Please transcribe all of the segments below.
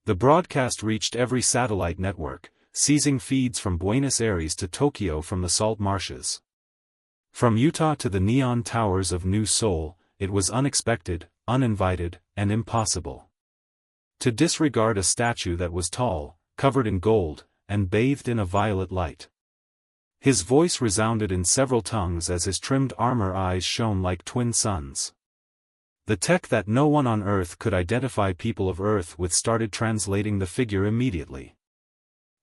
The broadcast reached every satellite network, seizing feeds from Buenos Aires to Tokyo from the salt marshes. From Utah to the neon towers of New Seoul, it was unexpected, uninvited, and impossible to disregard a statue that was tall, covered in gold, and bathed in a violet light. His voice resounded in several tongues as his trimmed armor eyes shone like twin suns. The tech that no one on Earth could identify people of Earth with started translating the figure immediately.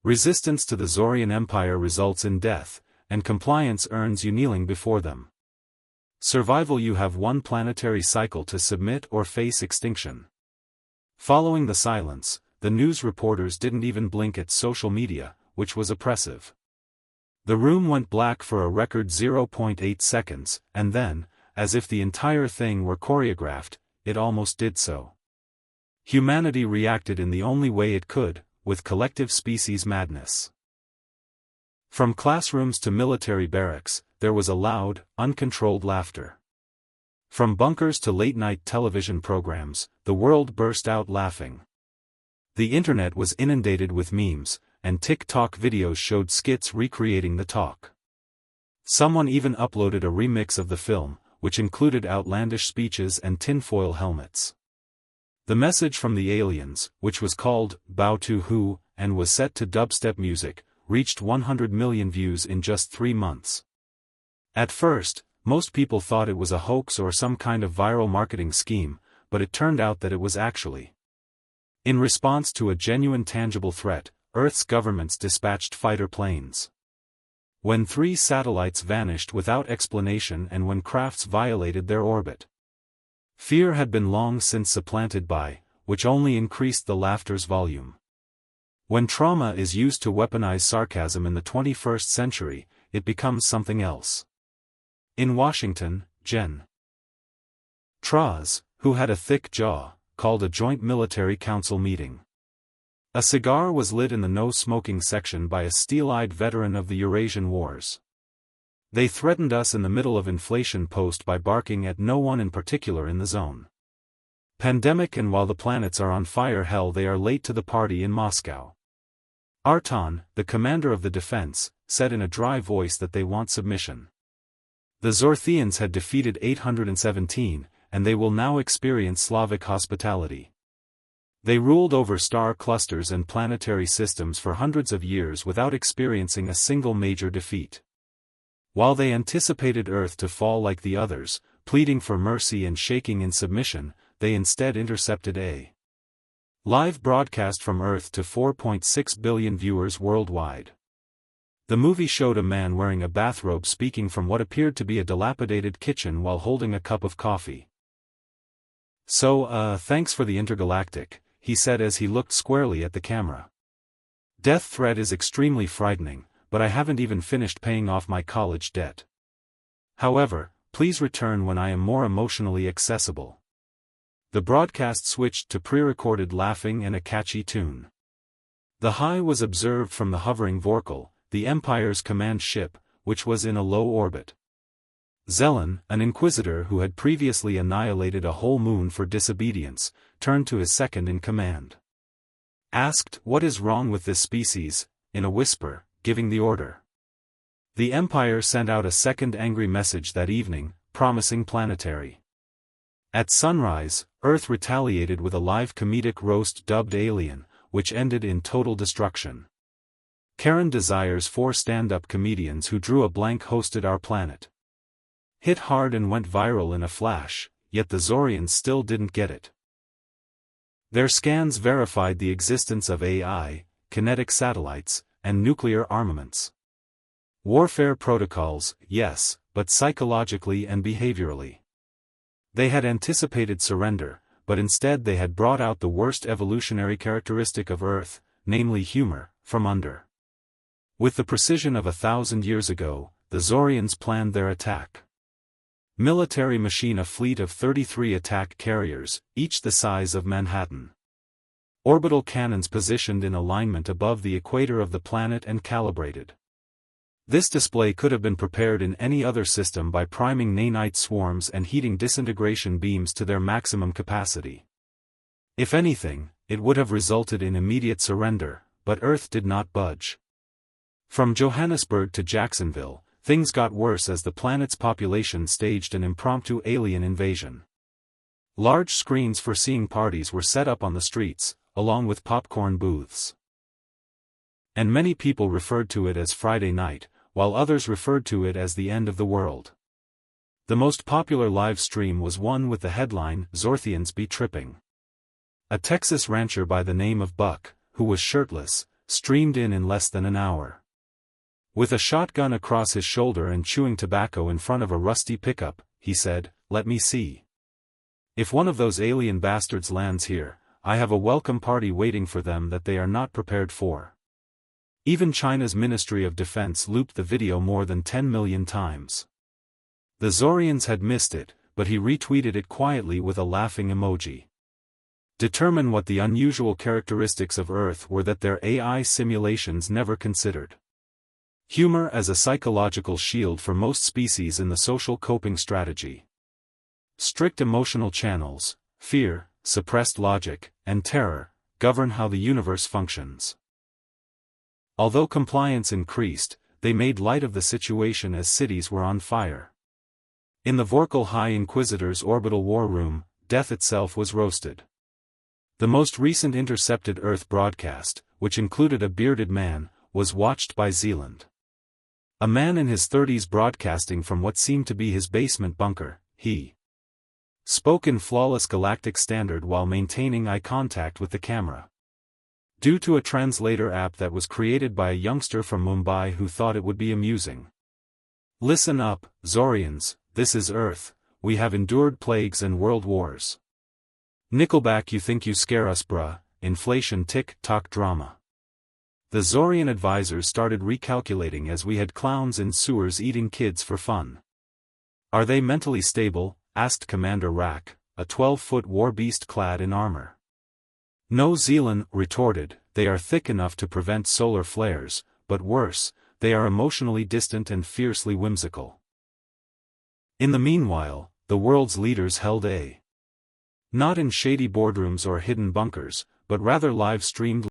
Resistance to the Zorian Empire results in death, and compliance earns you kneeling before them. Survival: you have one planetary cycle to submit or face extinction. Following the silence, the news reporters didn't even blink at social media, which was oppressive. The room went black for a record 0.8 seconds, and then, as if the entire thing were choreographed, it almost did so. Humanity reacted in the only way it could, with collective species madness. From classrooms to military barracks, there was a loud, uncontrolled laughter. From bunkers to late-night television programs, the world burst out laughing. The internet was inundated with memes, and TikTok videos showed skits recreating the talk. Someone even uploaded a remix of the film, which included outlandish speeches and tinfoil helmets. The message from the aliens, which was called Bow to Who, and was set to dubstep music, reached 100 million views in just 3 months. At first, most people thought it was a hoax or some kind of viral marketing scheme, but it turned out that it was actually in response to a genuine tangible threat. Earth's governments dispatched fighter planes. When 3 satellites vanished without explanation and when crafts violated their orbit. Fear had been long since supplanted by, which only increased the laughter's volume. When trauma is used to weaponize sarcasm in the 21st century, it becomes something else. In Washington, Gen. Traz, who had a thick jaw, called a joint military council meeting. A cigar was lit in the no-smoking section by a steel-eyed veteran of the Eurasian Wars. They threatened us in the middle of inflation post by barking at no one in particular in the zone. Pandemic, and while the planets are on fire, hell, they are late to the party in Moscow. Arton, the commander of the defense, said in a dry voice that they want submission. The Zorthians had defeated 817, and they will now experience Slavic hospitality. They ruled over star clusters and planetary systems for hundreds of years without experiencing a single major defeat. While they anticipated Earth to fall like the others, pleading for mercy and shaking in submission, they instead intercepted a live broadcast from Earth to 4.6 billion viewers worldwide. The movie showed a man wearing a bathrobe speaking from what appeared to be a dilapidated kitchen while holding a cup of coffee. "So, thanks for the intergalactic," he said as he looked squarely at the camera. "Death threat is extremely frightening, but I haven't even finished paying off my college debt. However, please return when I am more emotionally accessible." The broadcast switched to pre-recorded laughing and a catchy tune. The high was observed from the hovering Vorkal, the Empire's command ship, which was in a low orbit. Zelen, an inquisitor who had previously annihilated a whole moon for disobedience, turned to his second-in-command. Asked, "What is wrong with this species?" in a whisper, giving the order. The Empire sent out a second angry message that evening, promising planetary. At sunrise, Earth retaliated with a live comedic roast dubbed Alien, which ended in total destruction. Karen desires 4 stand-up comedians who drew a blank hosted Our Planet. Hit hard and went viral in a flash, yet the Zorians still didn't get it. Their scans verified the existence of AI, kinetic satellites, and nuclear armaments. Warfare protocols, yes, but psychologically and behaviorally. They had anticipated surrender, but instead they had brought out the worst evolutionary characteristic of Earth, namely humor, from under. With the precision of 1,000 years ago, the Zorians planned their attack. Military machine: a fleet of 33 attack carriers, each the size of Manhattan. Orbital cannons positioned in alignment above the equator of the planet and calibrated. This display could have been prepared in any other system by priming nanite swarms and heating disintegration beams to their maximum capacity. If anything, it would have resulted in immediate surrender, but Earth did not budge. From Johannesburg to Jacksonville, things got worse as the planet's population staged an impromptu alien invasion. Large screens for seeing parties were set up on the streets, along with popcorn booths. And many people referred to it as Friday night, while others referred to it as the end of the world. The most popular live stream was one with the headline, "Zorthians be tripping." A Texas rancher by the name of Buck, who was shirtless, streamed in less than an hour. With a shotgun across his shoulder and chewing tobacco in front of a rusty pickup, he said, "Let me see. If one of those alien bastards lands here, I have a welcome party waiting for them that they are not prepared for." Even China's Ministry of Defense looped the video more than 10 million times. The Zorians had missed it, but he retweeted it quietly with a laughing emoji. Determine what the unusual characteristics of Earth were that their AI simulations never considered. Humor as a psychological shield for most species in the social coping strategy. Strict emotional channels, fear, suppressed logic, and terror, govern how the universe functions. Although compliance increased, they made light of the situation as cities were on fire. In the Vorkal High Inquisitor's orbital war room, death itself was roasted. The most recent intercepted Earth broadcast, which included a bearded man, was watched by Zealand. A man in his 30s broadcasting from what seemed to be his basement bunker, he spoke in flawless galactic standard while maintaining eye contact with the camera. Due to a translator app that was created by a youngster from Mumbai who thought it would be amusing. Listen up, Zorians, this is Earth, we have endured plagues and world wars. Nickelback, you think you scare us bruh, inflation tick-tock drama. The Zorian advisors started recalculating as we had clowns in sewers eating kids for fun. Are they mentally stable? Asked Commander Rack, a 12-foot war beast clad in armor. No, Zealand retorted, they are thick enough to prevent solar flares, but worse, they are emotionally distant and fiercely whimsical. In the meanwhile, the world's leaders held not in shady boardrooms or hidden bunkers, but rather live-streamed